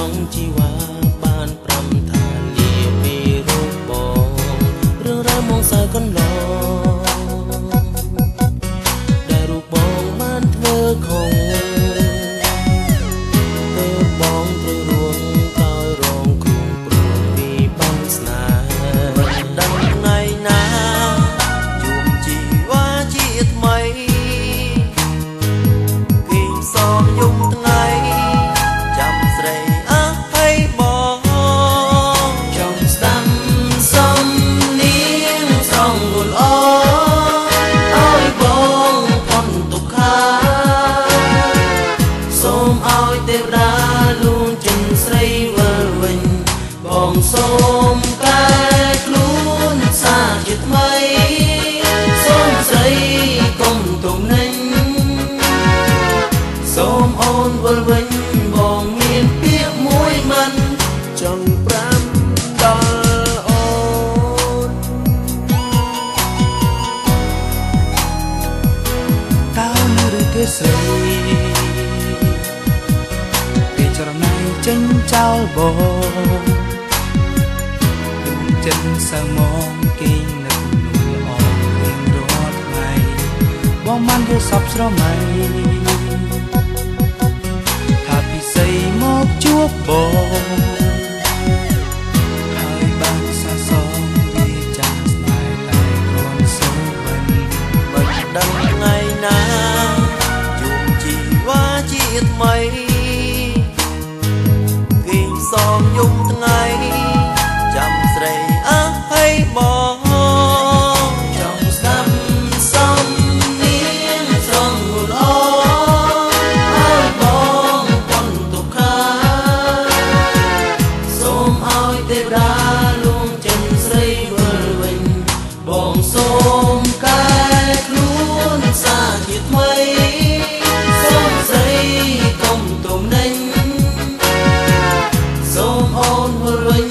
ងជីវ៉ាបានប្រាំថាលាពីរូបបងរឿងរ៉ាវមកសើកន្លងដែលរូបបងបានធ្វើខុសទើបបងត្រូវរួងដោយរងគ្រោះព្រោះពីបានស្នេហ៍ដឹងថ្ងៃណាជួបជីវ៉ាជាថ្មីគេសមយំថ្ងៃចាំស្រីអើហើយបងចង់ស្ដាំសំនៀងស្រងលល្អឲ្យបងផុតទុក្ខាសូមឲ្យទេវតាលួងចិនស្រីវិលវិញបងសូមកែខ្លួនសាជាថ្មីសូមស្រីកុំទំនេញសូមអូនវិលវិញបងមានពាក្យមួយមិនចង់ប្រាំដល់អូនតើនៅឬគេស្រីគេចរណៃចេញចោលបងយំចិនសើមកគេនឹកនួនអងរៀងរាល់ថ្ងៃបងបានយល់សពស្រមៃពិសីមកជួបបងហើយបានសាសងវាចាំស្នេហ៍តែគ្រាន់សូវវិញមិនដឹងថ្ងៃណាជួបជីវ៉ាជាថ្មីគេសមយំថ្ងៃចាំស្រីអើហើយបងចង់ស្ដាប់សំនៀងស្រងល្អទេវតាលួងចិនស្រីវិលវិញបងសូមកែខ្លួនសាជាថ្មីសូមស្រីកុំទំនេញសូមអូនវិលវិញ